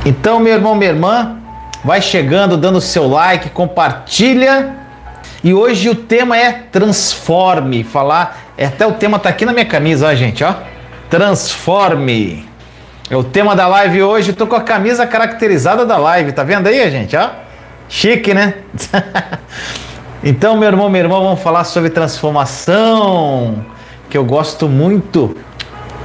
Então, meu irmão, minha irmã, vai chegando, dando seu like, compartilha. E hoje o tema é transforme. Até o tema tá aqui na minha camisa, ó, gente, ó. Transforme. É o tema da live hoje. Eu tô com a camisa caracterizada da live, tá vendo aí, gente, ó? Chique, né? Então, meu irmão, minha irmã, vamos falar sobre transformação, que eu gosto muito.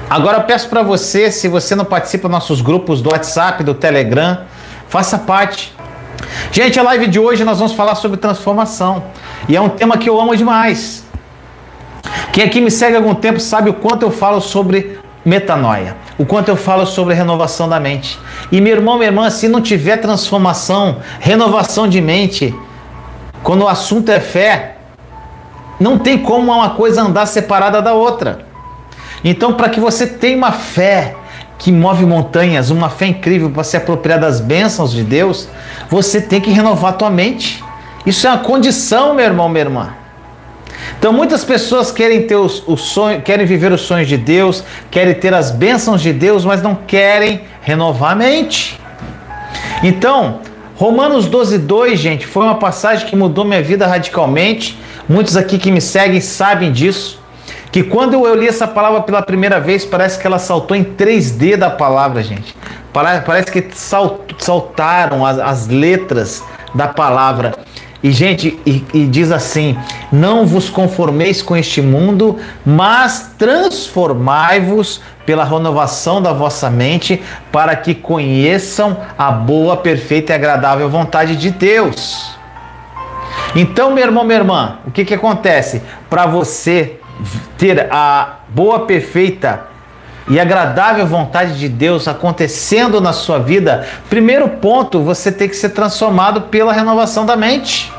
Agora eu peço para você, se você não participa dos nossos grupos do WhatsApp, do Telegram, faça parte. Gente, a live de hoje nós vamos falar sobre transformação. E é um tema que eu amo demais. Quem aqui me segue há algum tempo sabe o quanto eu falo sobre metanoia, o quanto eu falo sobre renovação da mente. E meu irmão, minha irmã, se não tiver transformação, renovação de mente, quando o assunto é fé, não tem como uma coisa andar separada da outra. Então, para que você tenha uma fé que move montanhas, uma fé incrível para se apropriar das bênçãos de Deus, você tem que renovar a tua mente. Isso é uma condição, meu irmão, minha irmã. Então, muitas pessoas querem ter o sonho, querem viver os sonhos de Deus, querem ter as bênçãos de Deus, mas não querem renovar a mente. Então, Romanos 12:2, gente, foi uma passagem que mudou minha vida radicalmente. Muitos aqui que me seguem sabem disso. Que quando eu li essa palavra pela primeira vez, parece que ela saltou em 3D da palavra, gente. Parece que saltaram as letras da palavra. E, gente, e diz assim: não vos conformeis com este mundo, mas transformai-vos pela renovação da vossa mente, para que conheçam a boa, perfeita e agradável vontade de Deus. Então, meu irmão, minha irmã, o que acontece? Para você ter a boa, perfeita e agradável vontade de Deus acontecendo na sua vida, primeiro ponto, você tem que ser transformado pela renovação da mente.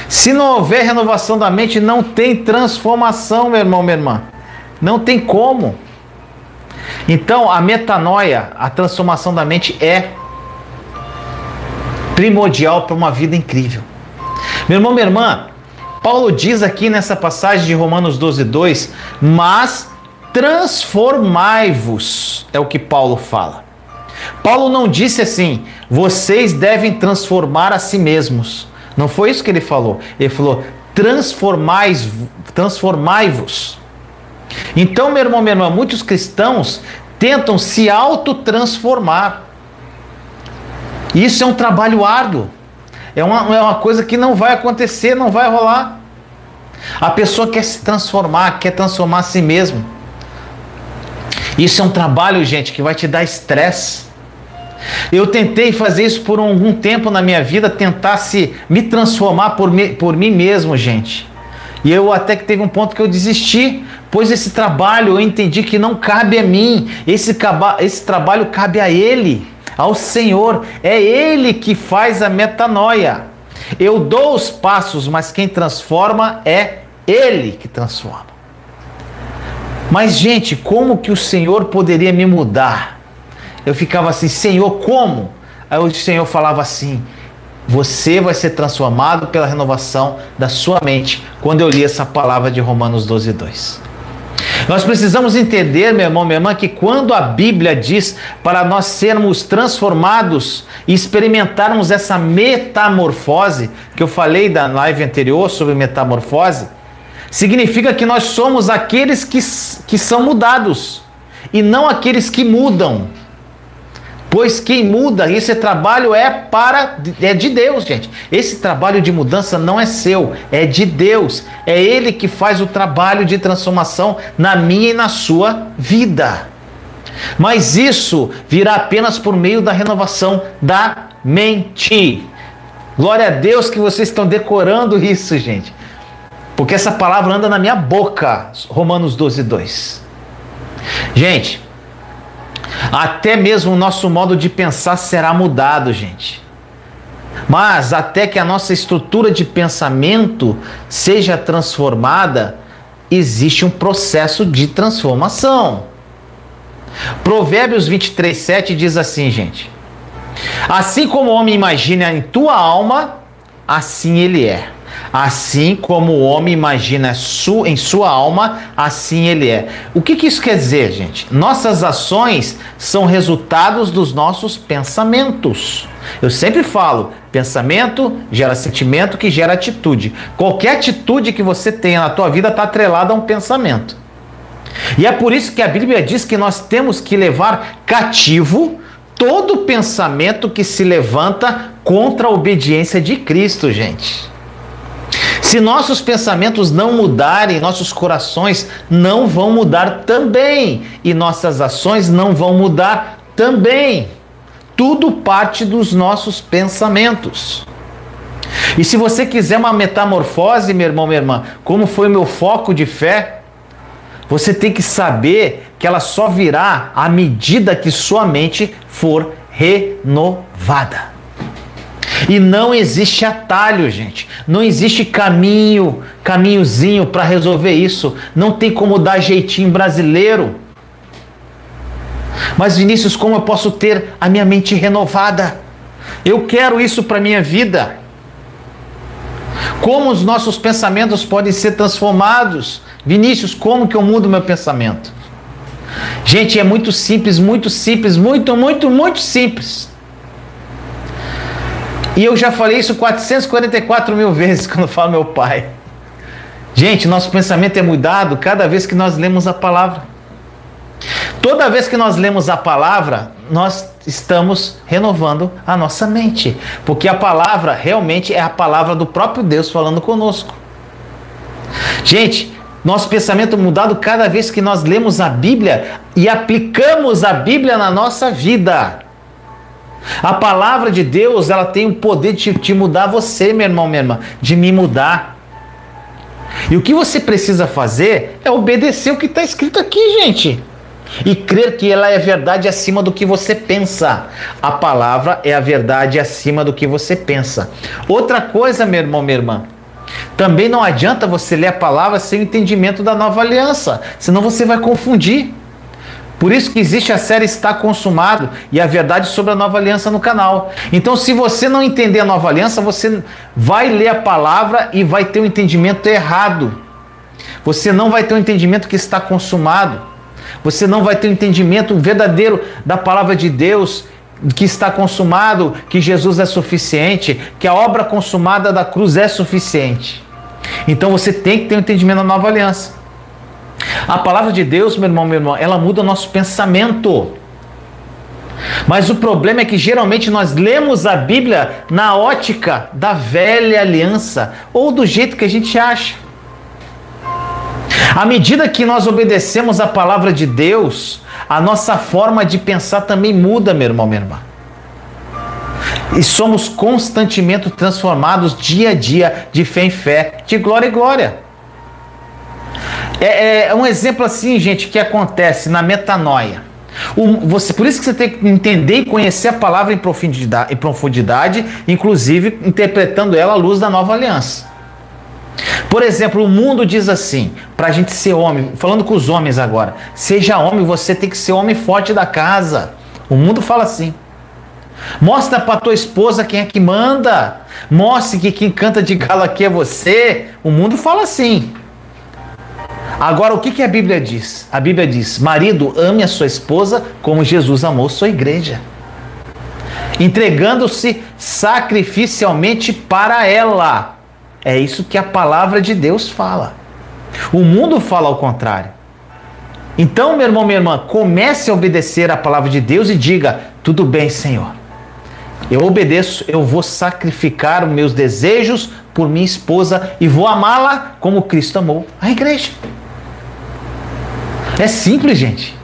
Se não houver renovação da mente, não tem transformação, meu irmão, minha irmã. Não tem como. Então, a metanoia, a transformação da mente é primordial para uma vida incrível. Meu irmão, minha irmã, Paulo diz aqui nessa passagem de Romanos 12:2, mas transformai-vos, é o que Paulo fala. Paulo não disse assim, vocês devem transformar a si mesmos. Não foi isso que ele falou. Ele falou, transformai-vos. Então, meu irmão, minha irmã, muitos cristãos tentam se autotransformar. Isso é um trabalho árduo. É uma coisa que não vai acontecer, não vai rolar. A pessoa quer se transformar, quer transformar a si mesmo. Isso é um trabalho, gente, que vai te dar estresse. Eu tentei fazer isso por algum tempo na minha vida, tentar me transformar por mim mesmo, gente. E eu até que teve um ponto que eu desisti, pois esse trabalho eu entendi que não cabe a mim. Esse trabalho cabe a Ele, ao Senhor. É Ele que faz a metanoia. Eu dou os passos, mas quem transforma é Ele que transforma. Mas, gente, como que o Senhor poderia me mudar? Eu ficava assim, Senhor, como? Aí o Senhor falava assim, você vai ser transformado pela renovação da sua mente, quando eu li essa palavra de Romanos 12:2. Nós precisamos entender, meu irmão, minha irmã, que quando a Bíblia diz para nós sermos transformados e experimentarmos essa metamorfose, que eu falei da live anterior sobre metamorfose, significa que nós somos aqueles que são mudados e não aqueles que mudam. Pois quem muda, esse trabalho é de Deus, gente. Esse trabalho de mudança não é seu, é de Deus. É Ele que faz o trabalho de transformação na minha e na sua vida. Mas isso virá apenas por meio da renovação da mente. Glória a Deus que vocês estão decorando isso, gente. Porque essa palavra anda na minha boca. Romanos 12:2. Gente, até mesmo o nosso modo de pensar será mudado, gente. Mas até que a nossa estrutura de pensamento seja transformada, existe um processo de transformação. Provérbios 23:7 diz assim, gente. Assim como o homem imagina em tua alma, assim ele é. Assim como o homem imagina em sua alma, assim ele é. O que isso quer dizer, gente? Nossas ações são resultados dos nossos pensamentos. Eu sempre falo, pensamento gera sentimento, que gera atitude. Qualquer atitude que você tenha na tua vida está atrelada a um pensamento. E é por isso que a Bíblia diz que nós temos que levar cativo todo pensamento que se levanta contra a obediência de Cristo, gente. Se nossos pensamentos não mudarem, nossos corações não vão mudar também. E nossas ações não vão mudar também. Tudo parte dos nossos pensamentos. E se você quiser uma metamorfose, meu irmão, minha irmã, como foi o meu foco de fé, você tem que saber que ela só virá à medida que sua mente for renovada. E não existe atalho, gente. Não existe caminhozinho para resolver isso. Não tem como dar jeitinho brasileiro. Mas, Vinícius, como eu posso ter a minha mente renovada? Eu quero isso para a minha vida. Como os nossos pensamentos podem ser transformados? Vinícius, como que eu mudo meu pensamento? Gente, é muito simples, muito simples. E eu já falei isso 444 mil vezes quando falo meu pai. Gente, nosso pensamento é mudado cada vez que nós lemos a palavra. Toda vez que nós lemos a palavra, nós estamos renovando a nossa mente. Porque a palavra realmente é a palavra do próprio Deus falando conosco. Gente, nosso pensamento é mudado cada vez que nós lemos a Bíblia e aplicamos a Bíblia na nossa vida. A palavra de Deus, ela tem o poder de mudar você, meu irmão, minha irmã, de me mudar. E o que você precisa fazer é obedecer o que está escrito aqui, gente. E crer que ela é verdade acima do que você pensa. A palavra é a verdade acima do que você pensa. Outra coisa, meu irmão, minha irmã, também não adianta você ler a palavra sem o entendimento da nova aliança, senão você vai confundir. Por isso que existe a série Está Consumado e a verdade sobre a nova aliança no canal. Então, se você não entender a nova aliança, você vai ler a palavra e vai ter um entendimento errado. Você não vai ter um entendimento que está consumado. Você não vai ter um entendimento verdadeiro da palavra de Deus, que está consumado, que Jesus é suficiente, que a obra consumada da cruz é suficiente. Então você tem que ter um entendimento da nova aliança. A palavra de Deus, meu irmão, ela muda o nosso pensamento. Mas o problema é que geralmente nós lemos a Bíblia na ótica da velha aliança, ou do jeito que a gente acha. À medida que nós obedecemos a palavra de Deus, a nossa forma de pensar também muda, meu irmão, minha irmã. E somos constantemente transformados dia a dia, de fé em fé, de glória em glória. É um exemplo assim, gente, que acontece na metanoia. Por isso que você tem que entender e conhecer a palavra em profundidade, inclusive interpretando ela à luz da nova aliança. Por exemplo, o mundo diz assim, para a gente ser homem, falando com os homens agora, seja homem, você tem que ser homem forte da casa. O mundo fala assim. Mostra para tua esposa quem é que manda. Mostre que quem canta de galo aqui é você. O mundo fala assim. Agora, o que a Bíblia diz? A Bíblia diz, marido, ame a sua esposa como Jesus amou sua igreja, entregando-se sacrificialmente para ela. É isso que a palavra de Deus fala. O mundo fala ao contrário. Então, meu irmão, minha irmã, comece a obedecer a palavra de Deus e diga, tudo bem, Senhor. Eu obedeço, eu vou sacrificar os meus desejos por minha esposa e vou amá-la como Cristo amou a igreja. É simples, gente.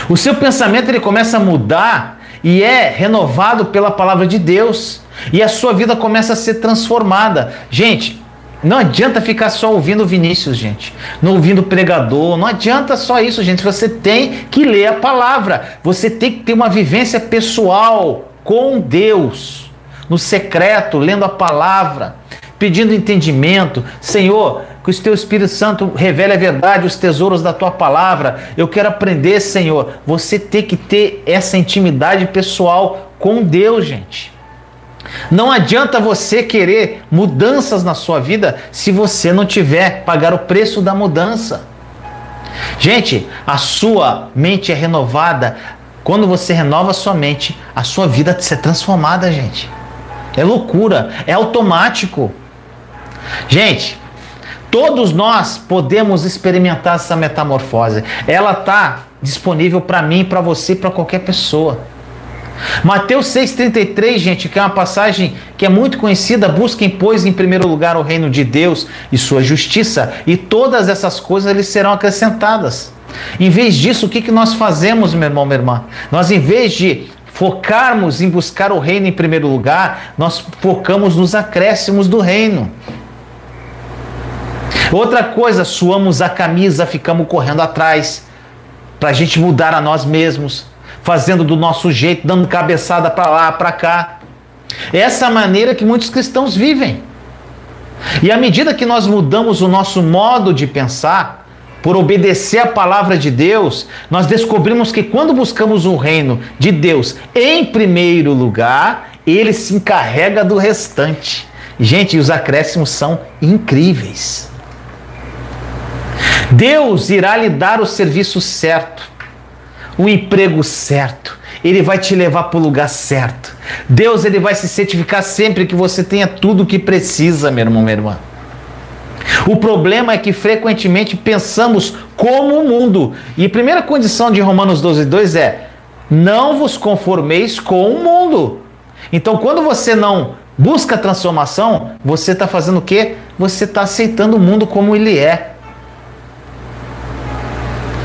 O seu pensamento ele começa a mudar e é renovado pela palavra de Deus. E a sua vida começa a ser transformada. Gente, não adianta ficar só ouvindo Vinícius, gente. Não ouvindo pregador. Não adianta só isso, gente. Você tem que ler a palavra. Você tem que ter uma vivência pessoal com Deus. No secreto, lendo a palavra. Pedindo entendimento. Senhor, que o teu Espírito Santo revele a verdade, os tesouros da tua palavra. Eu quero aprender, Senhor. Você tem que ter essa intimidade pessoal com Deus, gente. Não adianta você querer mudanças na sua vida se você não tiver pagar o preço da mudança. Gente, a sua mente é renovada. Quando você renova a sua mente, a sua vida é transformada, gente. É loucura, é automático. Gente, todos nós podemos experimentar essa metamorfose. Ela está disponível para mim, para você, para qualquer pessoa. Mateus 6,33, gente, que é uma passagem que é muito conhecida. Busquem, pois, em primeiro lugar o reino de Deus e sua justiça, e todas essas coisas lhes serão acrescentadas. Em vez disso, o que nós fazemos, meu irmão, minha irmã? Nós, em vez de focarmos em buscar o reino em primeiro lugar, nós focamos nos acréscimos do reino. Outra coisa, suamos a camisa, ficamos correndo atrás para a gente mudar a nós mesmos, fazendo do nosso jeito, dando cabeçada para lá, para cá. É essa maneira que muitos cristãos vivem. E à medida que nós mudamos o nosso modo de pensar, por obedecer a palavra de Deus, nós descobrimos que quando buscamos o reino de Deus em primeiro lugar, Ele se encarrega do restante. Gente, os acréscimos são incríveis. Deus irá lhe dar o serviço certo, o emprego certo. Ele vai te levar para o lugar certo. Deus, ele vai se certificar sempre que você tenha tudo o que precisa, meu irmão, minha irmã. O problema é que frequentemente pensamos como o mundo. E a primeira condição de Romanos 12:2 é: não vos conformeis com o mundo. Então, quando você não busca a transformação, você está fazendo o quê? Você está aceitando o mundo como ele é.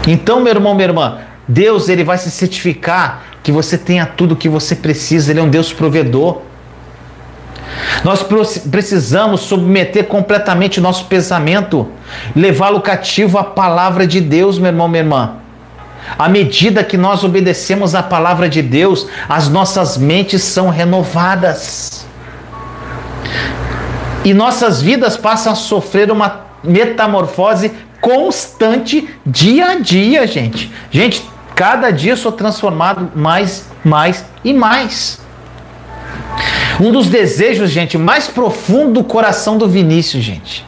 Então, meu irmão, minha irmã, Deus, ele vai se certificar que você tenha tudo o que você precisa. Ele é um Deus provedor. Nós precisamos submeter completamente o nosso pensamento, levá-lo cativo à palavra de Deus, meu irmão, minha irmã. À medida que nós obedecemos a palavra de Deus, as nossas mentes são renovadas. E nossas vidas passam a sofrer uma metamorfose constante, dia a dia, gente. Gente, cada dia eu sou transformado mais e mais. Um dos desejos, gente, mais profundo do coração do Vinícius, gente,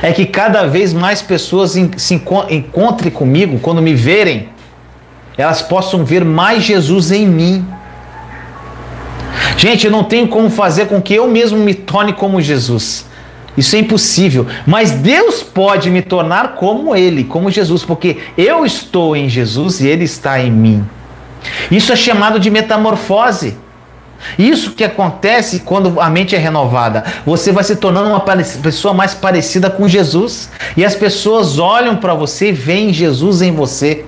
é que cada vez mais pessoas se encontrem comigo, quando me verem, elas possam ver mais Jesus em mim. Gente, eu não tenho como fazer com que eu mesmo me torne como Jesus. Isso é impossível. Mas Deus pode me tornar como Ele, como Jesus, porque eu estou em Jesus e Ele está em mim. Isso é chamado de metamorfose. Isso que acontece quando a mente é renovada. Você vai se tornando uma pessoa mais parecida com Jesus. E as pessoas olham para você e veem Jesus em você.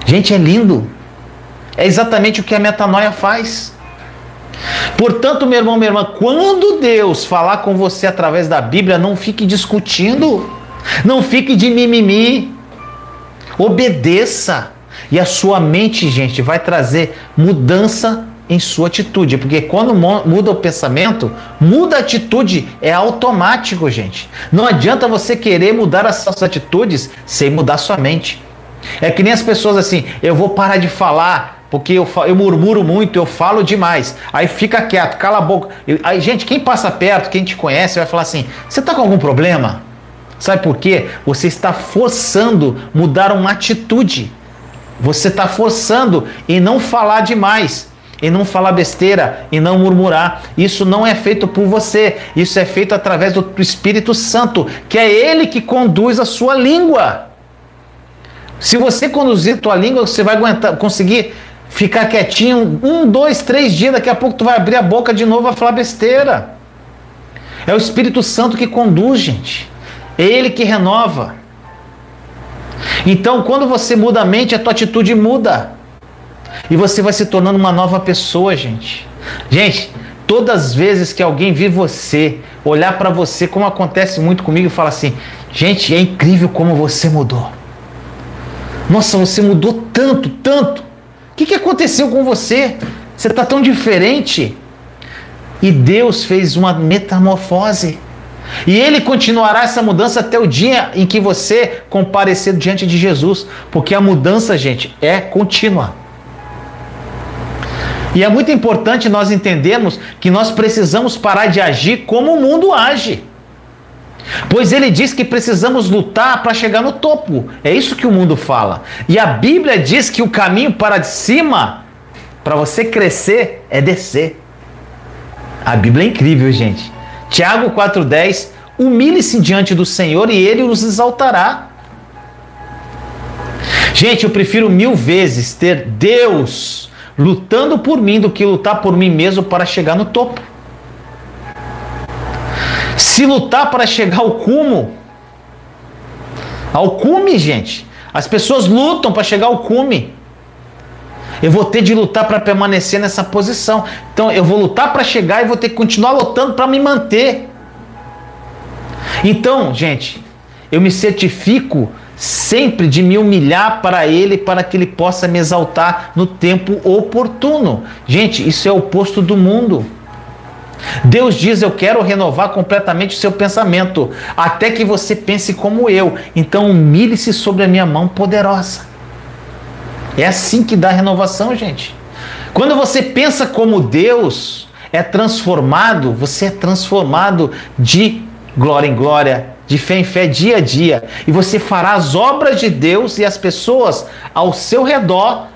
Gente, é lindo. É exatamente o que a metanoia faz. Portanto, meu irmão, minha irmã, quando Deus falar com você através da Bíblia, não fique discutindo. Não fique de mimimi. Obedeça. E a sua mente, gente, vai trazer mudança em sua atitude, porque quando muda o pensamento, muda a atitude, é automático, gente. Não adianta você querer mudar as suas atitudes sem mudar sua mente. É que nem as pessoas assim: eu vou parar de falar porque eu murmuro muito, eu falo demais. Aí fica quieto, cala a boca. Aí, gente, quem passa perto, quem te conhece, vai falar assim: você está com algum problema? Sabe por quê? Você está forçando mudar uma atitude. Você está forçando em não falar demais, e não falar besteira, e não murmurar. Isso não é feito por você. Isso é feito através do Espírito Santo, que é Ele que conduz a sua língua. Se você conduzir a tua língua, você vai conseguir ficar quietinho 1, 2, 3 dias. Daqui a pouco tu vai abrir a boca de novo e vai falar besteira. É o Espírito Santo que conduz, gente. É Ele que renova. Então, quando você muda a mente, a tua atitude muda. E você vai se tornando uma nova pessoa, gente. Gente, todas as vezes que alguém vir você, olhar para você, como acontece muito comigo, e fala assim: gente, é incrível como você mudou. Nossa, você mudou tanto, tanto. O que aconteceu com você? Você está tão diferente. E Deus fez uma metamorfose. E Ele continuará essa mudança até o dia em que você comparecer diante de Jesus. Porque a mudança, gente, é contínua. E é muito importante nós entendermos que nós precisamos parar de agir como o mundo age. Pois ele diz que precisamos lutar para chegar no topo. É isso que o mundo fala. E a Bíblia diz que o caminho para de cima, para você crescer, é descer. A Bíblia é incrível, gente. Tiago 4,10: humilhe-se diante do Senhor e Ele os exaltará. Gente, eu prefiro 1000 vezes ter Deus lutando por mim do que lutar por mim mesmo para chegar no topo. Se lutar para chegar ao cume, gente, as pessoas lutam para chegar ao cume. Eu vou ter de lutar para permanecer nessa posição. Então eu vou lutar para chegar e vou ter que continuar lutando para me manter. Então, gente, eu me certifico sempre de me humilhar para Ele, para que Ele possa me exaltar no tempo oportuno. Gente, isso é o oposto do mundo. Deus diz: eu quero renovar completamente o seu pensamento, até que você pense como eu. Então humilhe-se sobre a minha mão poderosa. É assim que dá renovação, gente. Quando você pensa como Deus, você é transformado de glória em glória, de fé em fé, dia a dia. E você fará as obras de Deus e as pessoas ao seu redor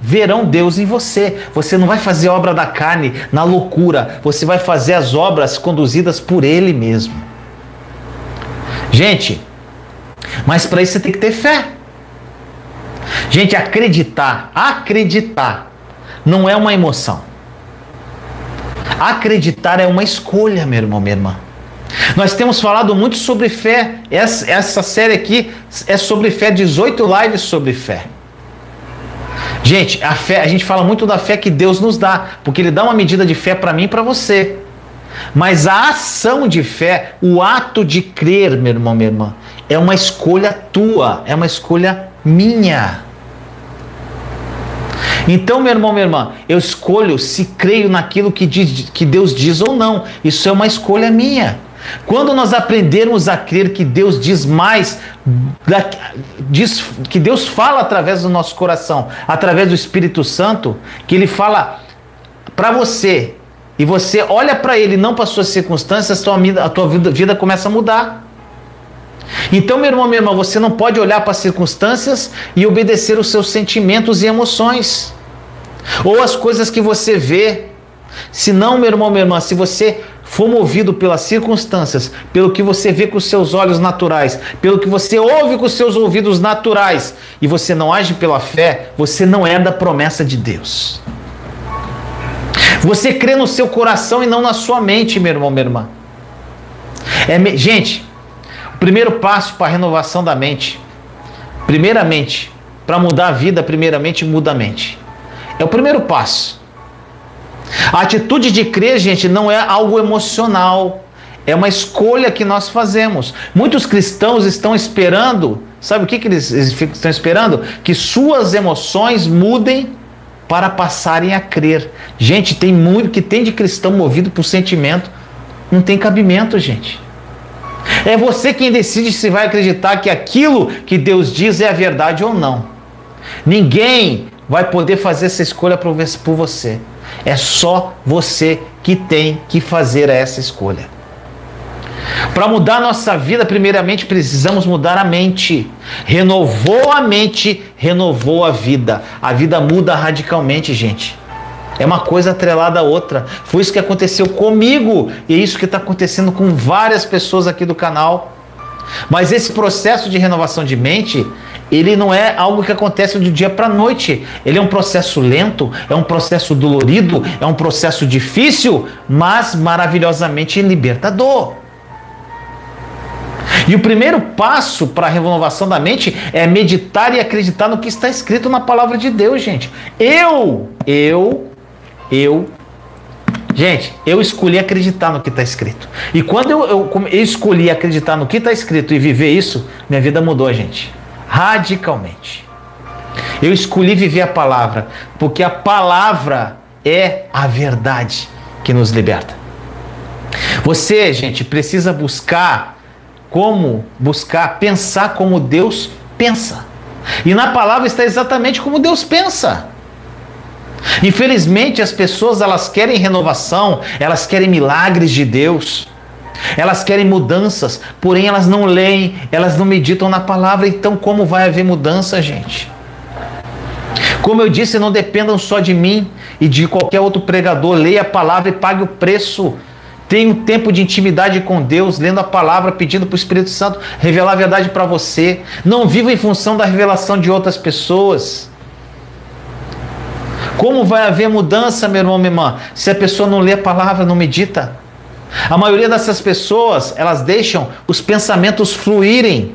verão Deus em você. Você não vai fazer obra da carne na loucura. Você vai fazer as obras conduzidas por Ele mesmo. Gente, mas para isso você tem que ter fé. Gente, acreditar não é uma emoção. Acreditar é uma escolha, meu irmão, minha irmã. Nós temos falado muito sobre fé. Essa série aqui é sobre fé, 18 lives sobre fé. Gente, a gente fala muito da fé que Deus nos dá, porque Ele dá uma medida de fé para mim e para você. Mas a ação de fé, o ato de crer, meu irmão, minha irmã, é uma escolha tua, é uma escolha minha. Então, meu irmão, minha irmã, eu escolho se creio naquilo que Deus diz ou não. Isso é uma escolha minha. Quando nós aprendermos a crer que Deus diz mais, que Deus fala através do nosso coração, através do Espírito Santo, que Ele fala para você, e você olha para Ele, não para as suas circunstâncias, a tua vida começa a mudar. Então, meu irmão, minha irmã, você não pode olhar para as circunstâncias e obedecer os seus sentimentos e emoções, ou as coisas que você vê. Senão, meu irmão, minha irmã, se você for movido pelas circunstâncias, pelo que você vê com os seus olhos naturais, pelo que você ouve com os seus ouvidos naturais, e você não age pela fé, você não é da promessa de Deus. Você crê no seu coração e não na sua mente, meu irmão, minha irmã. Gente, o primeiro passo para a renovação da mente, primeiramente, para mudar a vida, primeiramente muda a mente. É o primeiro passo. A atitude de crer, gente, não é algo emocional. É uma escolha que nós fazemos. Muitos cristãos estão esperando, sabe o que eles estão esperando? Que suas emoções mudem para passarem a crer. Gente, tem muito que tem de cristão movido por sentimento. Não tem cabimento, gente. É você quem decide se vai acreditar que aquilo que Deus diz é a verdade ou não. Ninguém vai poder fazer essa escolha por você. É só você que tem que fazer essa escolha. Para mudar a nossa vida, primeiramente precisamos mudar a mente. Renovou a mente, renovou a vida. A vida muda radicalmente, gente. É uma coisa atrelada à outra. Foi isso que aconteceu comigo e é isso que está acontecendo com várias pessoas aqui do canal. Mas esse processo de renovação de mente, ele não é algo que acontece do dia para a noite. Ele é um processo lento, é um processo dolorido, é um processo difícil, mas maravilhosamente libertador. E o primeiro passo para a renovação da mente é meditar e acreditar no que está escrito na palavra de Deus, gente. Gente, eu escolhi acreditar no que está escrito. E quando eu escolhi acreditar no que está escrito e viver isso, minha vida mudou, gente. Radicalmente. Eu escolhi viver a palavra, porque a palavra é a verdade que nos liberta. Você, gente, precisa pensar como Deus pensa. E na palavra está exatamente como Deus pensa. Infelizmente, as pessoas, elas querem renovação, elas querem milagres de Deus, elas querem mudanças, porém elas não leem, elas não meditam na palavra. Então como vai haver mudança, gente? Como eu disse, não dependam só de mim e de qualquer outro pregador. Leia a palavra e pague o preço. Tenha um tempo de intimidade com Deus, lendo a palavra, pedindo para o Espírito Santo revelar a verdade para você. Não viva em função da revelação de outras pessoas. Como vai haver mudança, meu irmão, minha irmã, se a pessoa não lê a palavra, não medita? A maioria dessas pessoas, elas deixam os pensamentos fluírem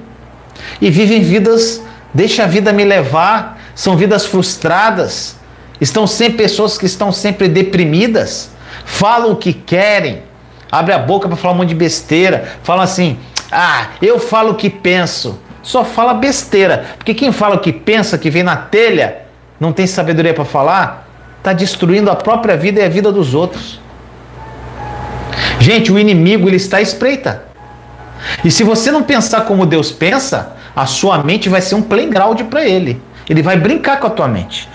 e vivem vidas, deixa a vida me levar, são vidas frustradas, pessoas que estão sempre deprimidas, falam o que querem, abre a boca para falar um monte de besteira, falam assim, eu falo o que penso, só fala besteira, porque quem fala o que pensa, que vem na telha, não tem sabedoria para falar, está destruindo a própria vida e a vida dos outros. Gente, o inimigo, ele está à espreita. E se você não pensar como Deus pensa, a sua mente vai ser um playground para ele. Ele vai brincar com a tua mente.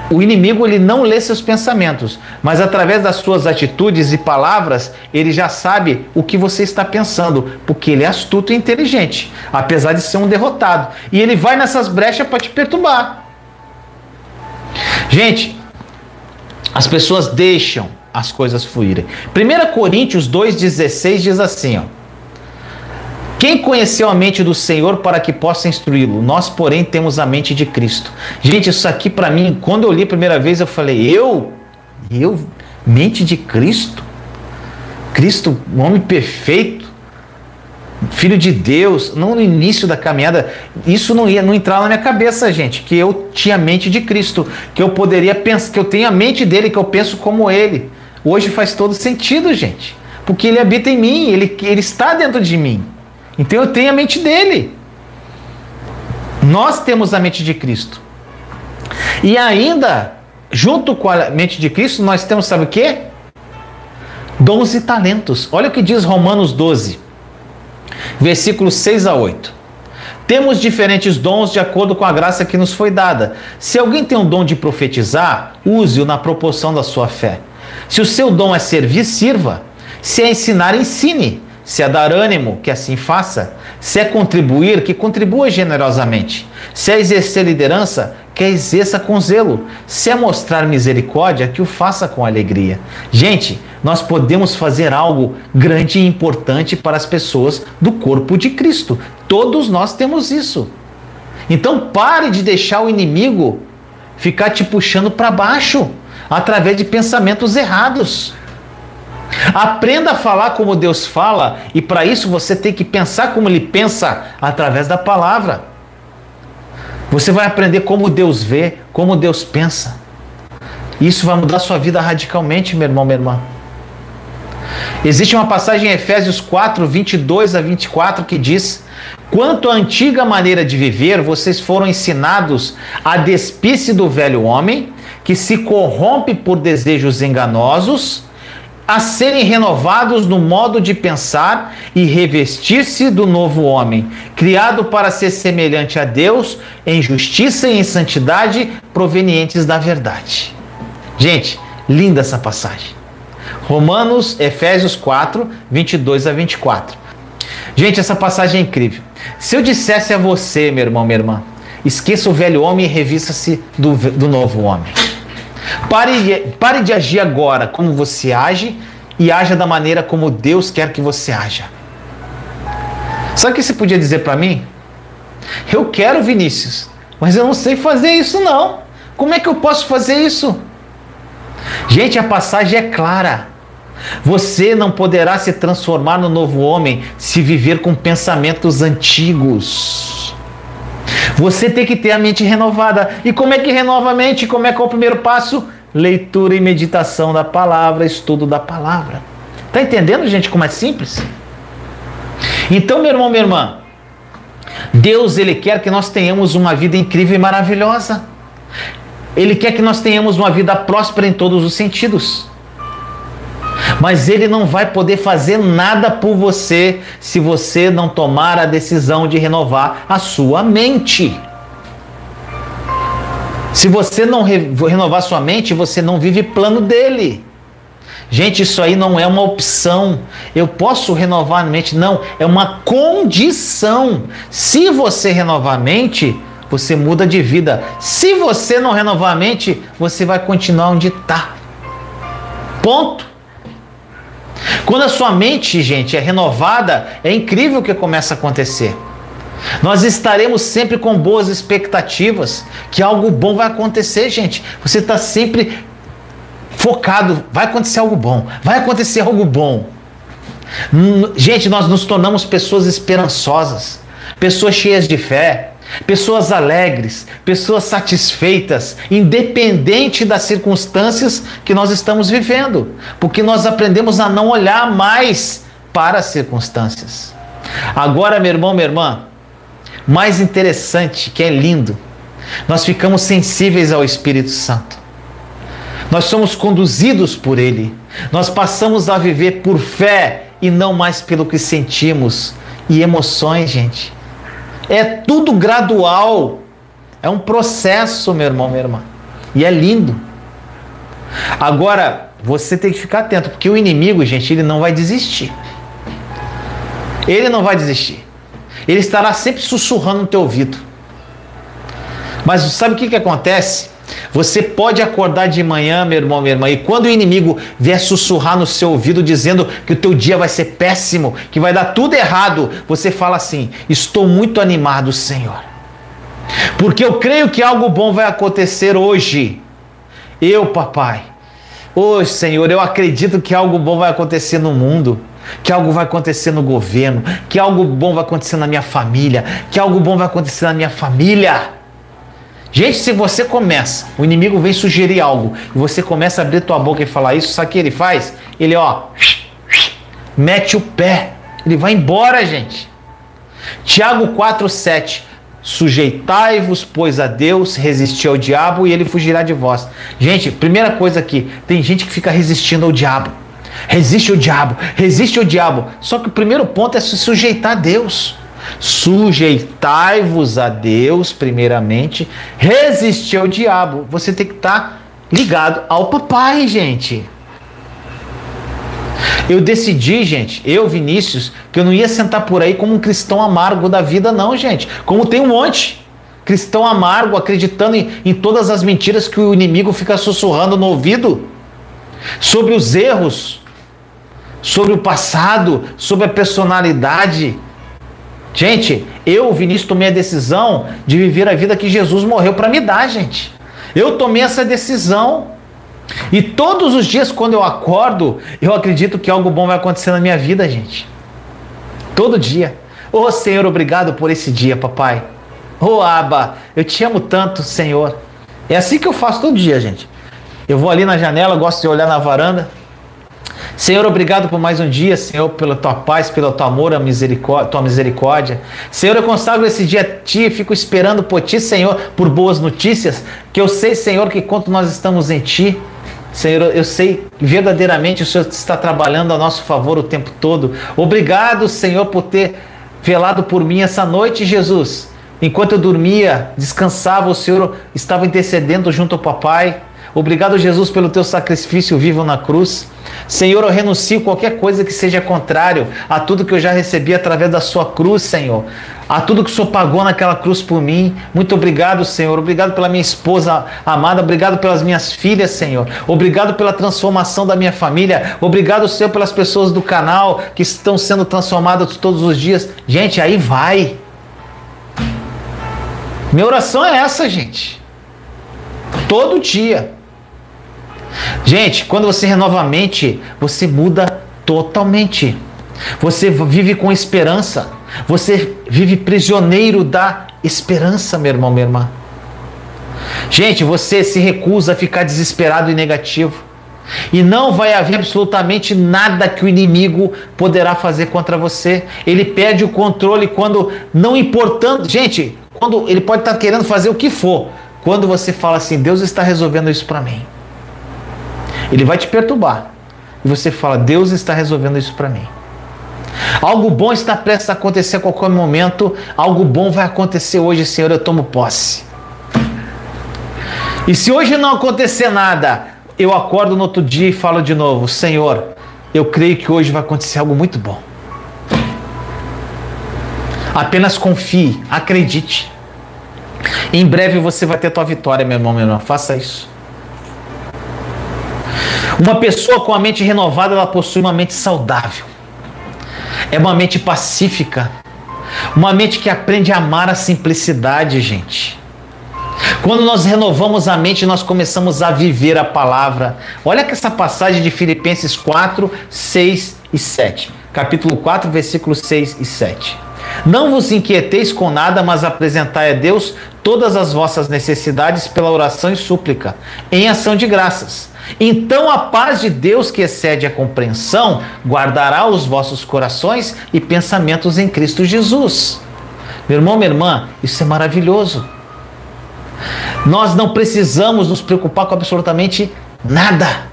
O inimigo, ele não lê seus pensamentos, mas através das suas atitudes e palavras, ele já sabe o que você está pensando, porque ele é astuto e inteligente, apesar de ser um derrotado. E ele vai nessas brechas para te perturbar. Gente, as pessoas deixam as coisas fluírem. 1 Coríntios 2,16 diz assim, ó: quem conheceu a mente do Senhor para que possa instruí-lo? Nós, porém, temos a mente de Cristo. Gente, isso aqui para mim, quando eu li a primeira vez, eu falei, eu? Mente de Cristo? Cristo, um homem perfeito, Filho de Deus, não no início da caminhada, isso não entrava na minha cabeça, gente, que eu tinha a mente de Cristo, que eu poderia pensar, que eu tenho a mente dele, que eu penso como ele. Hoje faz todo sentido, gente, porque ele habita em mim, ele está dentro de mim, então eu tenho a mente dele. Nós temos a mente de Cristo. E ainda, junto com a mente de Cristo, nós temos, sabe o quê? Dons e talentos. Olha o que diz Romanos 12. Versículos 6 a 8. Temos diferentes dons de acordo com a graça que nos foi dada. Se alguém tem um dom de profetizar, use-o na proporção da sua fé. Se o seu dom é servir, sirva. Se é ensinar, ensine. Se é dar ânimo, que assim faça. Se é contribuir, que contribua generosamente. Se é exercer liderança, que a exerça com zelo. Se é mostrar misericórdia, que o faça com alegria. Gente, nós podemos fazer algo grande e importante para as pessoas do corpo de Cristo. Todos nós temos isso. Então pare de deixar o inimigo ficar te puxando para baixo através de pensamentos errados. Aprenda a falar como Deus fala, e para isso você tem que pensar como Ele pensa através da palavra. Você vai aprender como Deus vê, como Deus pensa. Isso vai mudar a sua vida radicalmente, meu irmão, minha irmã. Existe uma passagem em Efésios 4, 22 a 24 que diz: quanto à antiga maneira de viver, vocês foram ensinados a despir-se do velho homem, que se corrompe por desejos enganosos, a serem renovados no modo de pensar e revestir-se do novo homem, criado para ser semelhante a Deus em justiça e em santidade provenientes da verdade. Gente, linda essa passagem. Efésios 4, 22 a 24. Gente, essa passagem é incrível. Se eu dissesse a você, meu irmão, minha irmã, esqueça o velho homem e revista-se do novo homem. Pare de agir agora como você age e haja da maneira como Deus quer que você haja. Sabe o que você podia dizer para mim? Eu quero, Vinícius, mas eu não sei fazer isso não. Como é que eu posso fazer isso? Gente, a passagem é clara. Você não poderá se transformar no novo homem se viver com pensamentos antigos. Você tem que ter a mente renovada. E como é que renova a mente? Como é que é o primeiro passo? Leitura e meditação da palavra, estudo da palavra. Tá entendendo, gente, como é simples? Então, meu irmão, minha irmã, Deus, Ele quer que nós tenhamos uma vida incrível e maravilhosa. Ele quer que nós tenhamos uma vida próspera em todos os sentidos. Mas Ele não vai poder fazer nada por você se você não tomar a decisão de renovar a sua mente. Se você não renovar sua mente, você não vive plano dele. Gente, isso aí não é uma opção. Eu posso renovar a mente? Não, é uma condição. Se você renovar a mente, você muda de vida. Se você não renovar a mente, você vai continuar onde está. Ponto. Quando a sua mente, gente, é renovada, é incrível o que começa a acontecer. Nós estaremos sempre com boas expectativas, que algo bom vai acontecer, gente. Você está sempre focado, vai acontecer algo bom, vai acontecer algo bom. Gente, nós nos tornamos pessoas esperançosas, pessoas cheias de fé, pessoas alegres, pessoas satisfeitas, independente das circunstâncias que nós estamos vivendo, porque nós aprendemos a não olhar mais para as circunstâncias. Agora, meu irmão, minha irmã, mais interessante, que é lindo, nós ficamos sensíveis ao Espírito Santo. Nós somos conduzidos por Ele. Nós passamos a viver por fé e não mais pelo que sentimos e emoções, gente. É tudo gradual. É um processo, meu irmão, minha irmã. E é lindo. Agora, você tem que ficar atento, porque o inimigo, gente, ele não vai desistir. Ele não vai desistir. Ele estará sempre sussurrando no teu ouvido. Mas sabe o que acontece? Você pode acordar de manhã, meu irmão, minha irmã, e quando o inimigo vier sussurrar no seu ouvido dizendo que o teu dia vai ser péssimo, que vai dar tudo errado, você fala assim: estou muito animado, Senhor, porque eu creio que algo bom vai acontecer hoje. Papai, hoje, Senhor, eu acredito que algo bom vai acontecer no mundo, que algo vai acontecer no governo, que algo bom vai acontecer na minha família, que algo bom vai acontecer na minha família. Gente, se você começa, o inimigo vem sugerir algo, e você começa a abrir tua boca e falar isso, sabe o que ele faz? Ele, mete o pé, ele vai embora, gente. Tiago 4,7, sujeitai-vos, pois, a Deus, resisti ao diabo e ele fugirá de vós. Gente, primeira coisa aqui, tem gente que fica resistindo ao diabo. Resiste ao diabo, resiste ao diabo. Só que o primeiro ponto é se sujeitar a Deus. Sujeitai-vos a Deus, primeiramente, resistir ao diabo. Você tem que estar ligado ao papai, gente. Eu decidi, gente, Vinícius, que eu não ia sentar por aí como um cristão amargo da vida, não, gente. Como tem um monte. Cristão amargo, acreditando em todas as mentiras que o inimigo fica sussurrando no ouvido. Sobre os erros, sobre o passado, sobre a personalidade. Gente, Vinícius, tomei a decisão de viver a vida que Jesus morreu para me dar, gente. Eu tomei essa decisão. E todos os dias, quando eu acordo, eu acredito que algo bom vai acontecer na minha vida, gente. Todo dia. Senhor, obrigado por esse dia, papai. Abba, eu te amo tanto, Senhor. É assim que eu faço todo dia, gente. Eu vou ali na janela, gosto de olhar na varanda. Senhor, obrigado por mais um dia, Senhor, pela tua paz, pelo teu amor, tua misericórdia. Senhor, eu consagro esse dia a ti, fico esperando por ti, Senhor, por boas notícias, que eu sei, Senhor, que enquanto nós estamos em ti, Senhor, eu sei que verdadeiramente o Senhor está trabalhando a nosso favor o tempo todo. Obrigado, Senhor, por ter velado por mim essa noite, Jesus. Enquanto eu dormia, descansava, o Senhor estava intercedendo junto ao papai. Obrigado, Jesus, pelo teu sacrifício vivo na cruz. Senhor, eu renuncio qualquer coisa que seja contrário a tudo que eu já recebi através da sua cruz, Senhor. A tudo que o Senhor pagou naquela cruz por mim. Muito obrigado, Senhor. Obrigado pela minha esposa amada. Obrigado pelas minhas filhas, Senhor. Obrigado pela transformação da minha família. Obrigado, Senhor, pelas pessoas do canal que estão sendo transformadas todos os dias. Gente, aí vai. Minha oração é essa, gente. Todo dia. Gente, quando você renova a mente, você muda totalmente. Você vive com esperança. Você vive prisioneiro da esperança, meu irmão, minha irmã. Gente, você se recusa a ficar desesperado e negativo. E não vai haver absolutamente nada que o inimigo poderá fazer contra você. Ele perde o controle quando, não importando... Gente, quando ele pode estar querendo fazer o que for. Quando você fala assim, Deus está resolvendo isso para mim. Ele vai te perturbar. E você fala, Deus está resolvendo isso para mim. Algo bom está prestes a acontecer a qualquer momento. Algo bom vai acontecer hoje, Senhor, eu tomo posse. E se hoje não acontecer nada, eu acordo no outro dia e falo de novo: Senhor, eu creio que hoje vai acontecer algo muito bom. Apenas confie, acredite. Em breve você vai ter tua vitória, meu irmão, minha irmã. Faça isso. Uma pessoa com a mente renovada, ela possui uma mente saudável. É uma mente pacífica. Uma mente que aprende a amar a simplicidade, gente. Quando nós renovamos a mente, nós começamos a viver a palavra. Olha que essa passagem de Filipenses 4, 6 e 7. Capítulo 4, versículos 6 e 7. Não vos inquieteis com nada, mas apresentai a Deus todas as vossas necessidades pela oração e súplica, em ação de graças. Então a paz de Deus, que excede a compreensão, guardará os vossos corações e pensamentos em Cristo Jesus. Meu irmão, minha irmã, isso é maravilhoso. Nós não precisamos nos preocupar com absolutamente nada.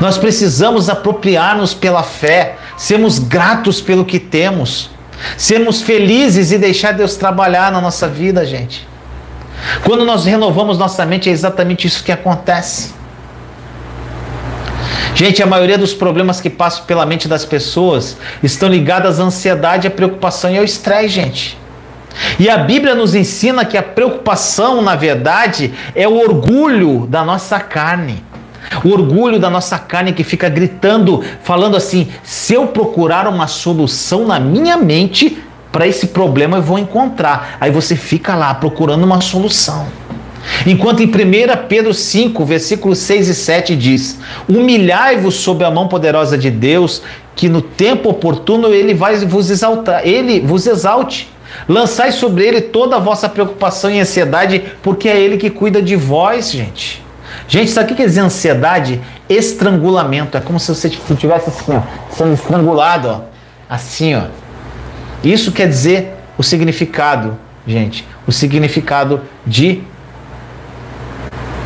Nós precisamos apropriar-nos pela fé, sermos gratos pelo que temos, sermos felizes e deixar Deus trabalhar na nossa vida, gente. Quando nós renovamos nossa mente, é exatamente isso que acontece. Gente, a maioria dos problemas que passam pela mente das pessoas estão ligados à ansiedade, à preocupação e ao estresse, gente. E a Bíblia nos ensina que a preocupação, na verdade, é o orgulho da nossa carne. O orgulho da nossa carne que fica gritando, falando assim: se eu procurar uma solução na minha mente para esse problema, eu vou encontrar. Aí você fica lá procurando uma solução. Enquanto em 1 Pedro 5, versículos 6 e 7 diz: humilhai-vos sob a mão poderosa de Deus, que no tempo oportuno ele vai vos exaltar, ele vos exalte. Lançai sobre ele toda a vossa preocupação e ansiedade, porque é ele que cuida de vós, gente. Gente, sabe o que quer dizer ansiedade? Estrangulamento. É como se você estivesse assim, ó, sendo estrangulado, ó, assim, ó. Isso quer dizer o significado, gente. O significado de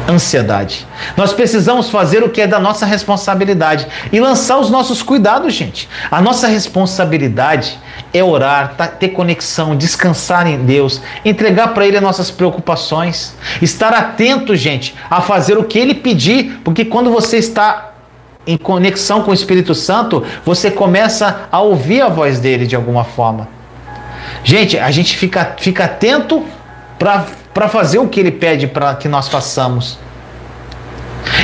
ansiedade. Nós precisamos fazer o que é da nossa responsabilidade e lançar os nossos cuidados, gente. A nossa responsabilidade é orar, ter conexão, descansar em Deus, entregar para Ele as nossas preocupações, estar atento, gente, a fazer o que Ele pedir, porque quando você está em conexão com o Espírito Santo, você começa a ouvir a voz dele de alguma forma. Gente, a gente fica atento para fazer o que Ele pede para que nós façamos.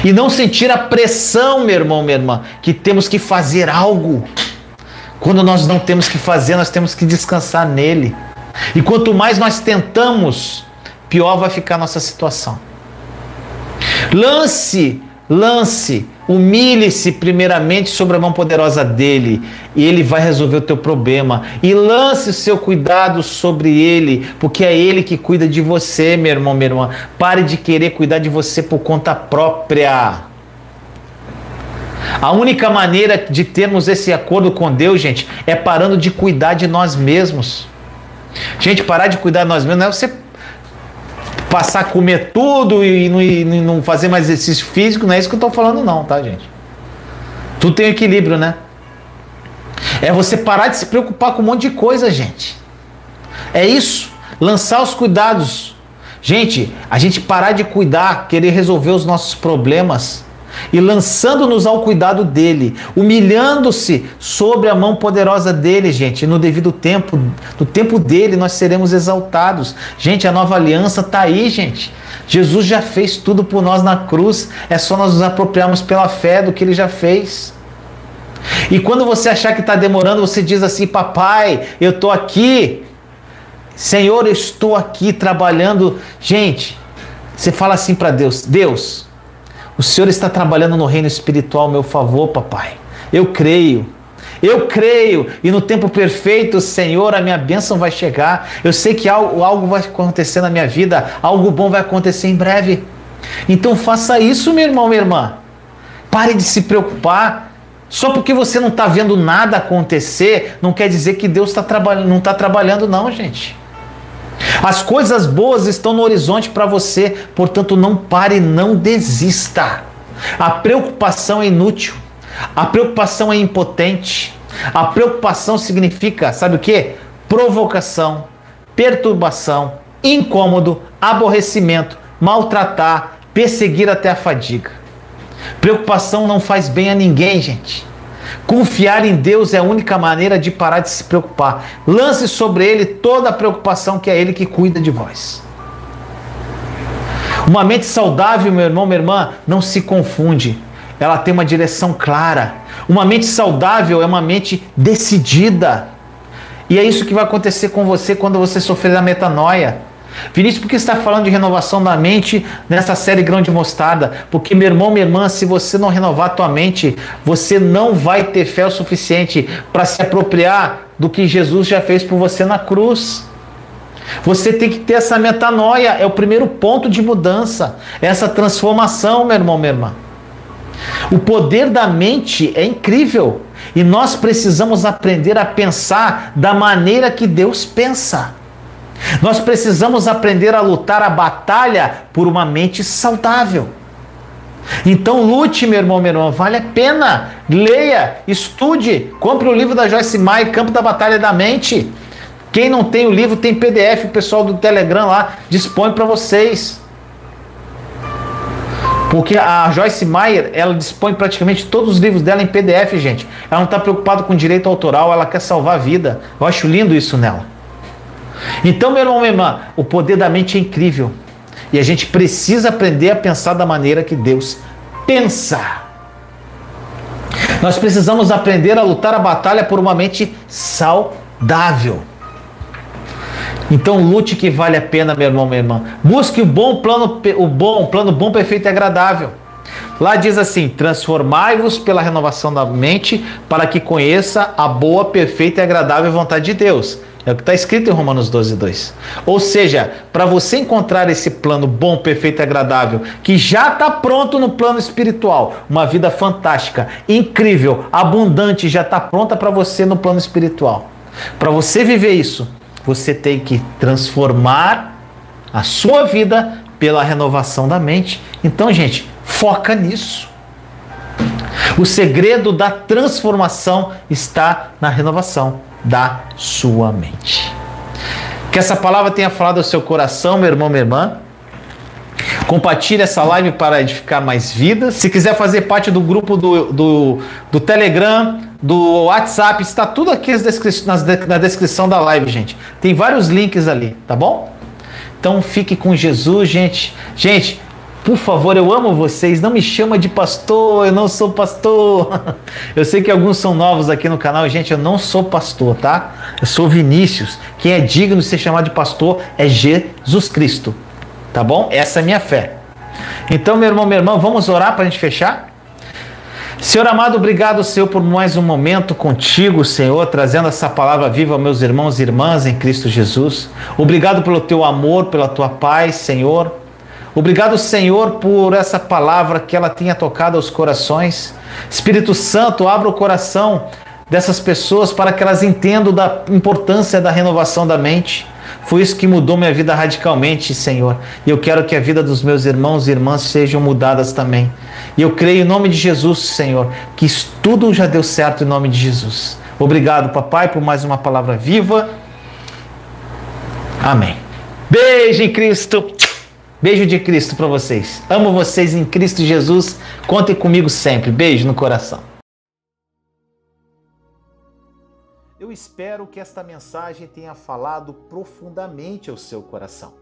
E não sentir a pressão, meu irmão, minha irmã, que temos que fazer algo. Quando nós não temos que fazer, nós temos que descansar nele. E quanto mais nós tentamos, pior vai ficar a nossa situação. Humilhe-se primeiramente sobre a mão poderosa dele, e ele vai resolver o teu problema. E lance o seu cuidado sobre ele, porque é ele que cuida de você, meu irmão, minha irmã. Pare de querer cuidar de você por conta própria. A única maneira de termos esse acordo com Deus, gente, é parando de cuidar de nós mesmos. Gente, parar de cuidar de nós mesmos não é você passar a comer tudo e não fazer mais exercício físico, não é isso que eu estou falando não, tá, gente? Tudo tem equilíbrio, né? É você parar de se preocupar com um monte de coisa, gente. É isso, lançar os cuidados. Gente, a gente parar de cuidar, querer resolver os nossos problemas e lançando-nos ao cuidado dele, humilhando-se sobre a mão poderosa dele, gente, no devido tempo, no tempo dele nós seremos exaltados. Gente, a nova aliança está aí, gente. Jesus já fez tudo por nós na cruz, é só nós nos apropriarmos pela fé do que ele já fez. E quando você achar que está demorando, você diz assim: papai, eu estou aqui, Senhor, eu estou aqui trabalhando. Gente, você fala assim para Deus: Deus, o Senhor está trabalhando no reino espiritual a meu favor, papai. Eu creio, e no tempo perfeito, Senhor, a minha bênção vai chegar. Eu sei que algo vai acontecer na minha vida, algo bom vai acontecer em breve. Então faça isso, meu irmão, minha irmã. Pare de se preocupar. Só porque você não está vendo nada acontecer, não quer dizer que Deus não está trabalhando, não, gente. As coisas boas estão no horizonte para você, portanto não pare, não desista. A preocupação é inútil, a preocupação é impotente, a preocupação significa, sabe o que? Provocação, perturbação, incômodo, aborrecimento, maltratar, perseguir até a fadiga. Preocupação não faz bem a ninguém, gente. Confiar em Deus é a única maneira de parar de se preocupar. Lance sobre Ele toda a preocupação, que é Ele que cuida de vós. Uma mente saudável, meu irmão, minha irmã, não se confunde. Ela tem uma direção clara. Uma mente saudável é uma mente decidida. E é isso que vai acontecer com você quando você sofrer a metanoia. Vinícius, por que você está falando de renovação da mente nessa série Grão de Mostarda? Porque, meu irmão, minha irmã, se você não renovar a tua mente, você não vai ter fé o suficiente para se apropriar do que Jesus já fez por você na cruz. Você tem que ter essa metanoia, é o primeiro ponto de mudança, essa transformação, meu irmão, minha irmã. O poder da mente é incrível e nós precisamos aprender a pensar da maneira que Deus pensa. Nós precisamos aprender a lutar a batalha por uma mente saudável. Então lute, meu irmão, minha irmã, vale a pena. Leia, estude, compre o livro da Joyce Meyer, Campo da Batalha da Mente. Quem não tem o livro, tem PDF, o pessoal do Telegram lá dispõe para vocês. Porque a Joyce Meyer, ela dispõe praticamente todos os livros dela em PDF, gente. Ela não está preocupada com direito autoral, ela quer salvar a vida. Eu acho lindo isso nela. Então, meu irmão, minha irmã, o poder da mente é incrível. E a gente precisa aprender a pensar da maneira que Deus pensa. Nós precisamos aprender a lutar a batalha por uma mente saudável. Então lute que vale a pena, meu irmão, minha irmã. Busque o plano bom, perfeito e agradável. Lá diz assim: transformai-vos pela renovação da mente, para que conheça a boa, perfeita e agradável vontade de Deus. É o que está escrito em Romanos 12:2. Ou seja, para você encontrar esse plano bom, perfeito e agradável, que já está pronto no plano espiritual, uma vida fantástica, incrível, abundante, já está pronta para você no plano espiritual. Para você viver isso, você tem que transformar a sua vida pela renovação da mente. Então, gente, foca nisso. O segredo da transformação está na renovação da sua mente. Que essa palavra tenha falado ao seu coração, meu irmão, minha irmã. Compartilhe essa live para edificar mais vidas. Se quiser fazer parte do grupo do Telegram, do WhatsApp, está tudo aqui na descrição da live, gente. Tem vários links ali, tá bom? Então fique com Jesus, gente. Gente, por favor, eu amo vocês. Não me chama de pastor, eu não sou pastor. Eu sei que alguns são novos aqui no canal. Gente, eu não sou pastor, tá? Eu sou Vinícius. Quem é digno de ser chamado de pastor é Jesus Cristo. Tá bom? Essa é a minha fé. Então, meu irmão, minha irmã, vamos orar para a gente fechar? Senhor amado, obrigado, Senhor, por mais um momento contigo, Senhor, trazendo essa palavra viva aos meus irmãos e irmãs em Cristo Jesus. Obrigado pelo teu amor, pela tua paz, Senhor. Obrigado, Senhor, por essa palavra que ela tenha tocado aos corações. Espírito Santo, abra o coração dessas pessoas para que elas entendam da importância da renovação da mente. Foi isso que mudou minha vida radicalmente, Senhor. E eu quero que a vida dos meus irmãos e irmãs sejam mudadas também. E eu creio em nome de Jesus, Senhor, que isso tudo já deu certo em nome de Jesus. Obrigado, papai, por mais uma palavra viva. Amém. Beijo em Cristo. Beijo de Cristo para vocês. Amo vocês em Cristo Jesus. Contem comigo sempre. Beijo no coração. Eu espero que esta mensagem tenha falado profundamente ao seu coração.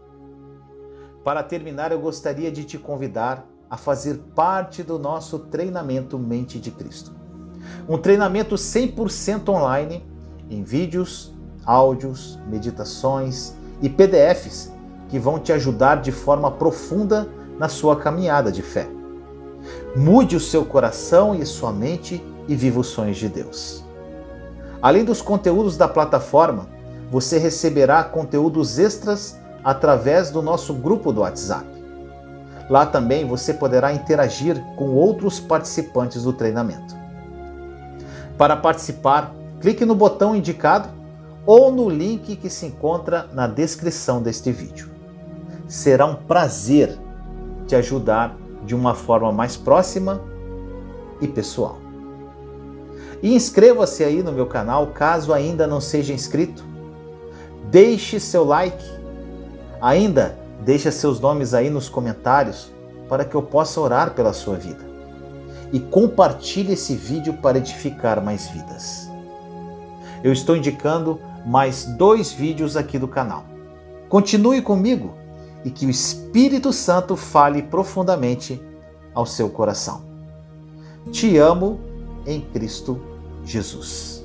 Para terminar, eu gostaria de te convidar a fazer parte do nosso treinamento Mente de Cristo. Um treinamento 100% online, em vídeos, áudios, meditações e PDFs que vão te ajudar de forma profunda na sua caminhada de fé. Mude o seu coração e sua mente e viva os sonhos de Deus. Além dos conteúdos da plataforma, você receberá conteúdos extras através do nosso grupo do WhatsApp. Lá também você poderá interagir com outros participantes do treinamento. Para participar, clique no botão indicado ou no link que se encontra na descrição deste vídeo. Será um prazer te ajudar de uma forma mais próxima e pessoal. E inscreva-se aí no meu canal, caso ainda não seja inscrito. Deixe seu like. Ainda, Deixa seus nomes aí nos comentários para que eu possa orar pela sua vida. E compartilhe esse vídeo para edificar mais vidas. Eu estou indicando mais 2 vídeos aqui do canal. Continue comigo e que o Espírito Santo fale profundamente ao seu coração. Te amo em Cristo Jesus.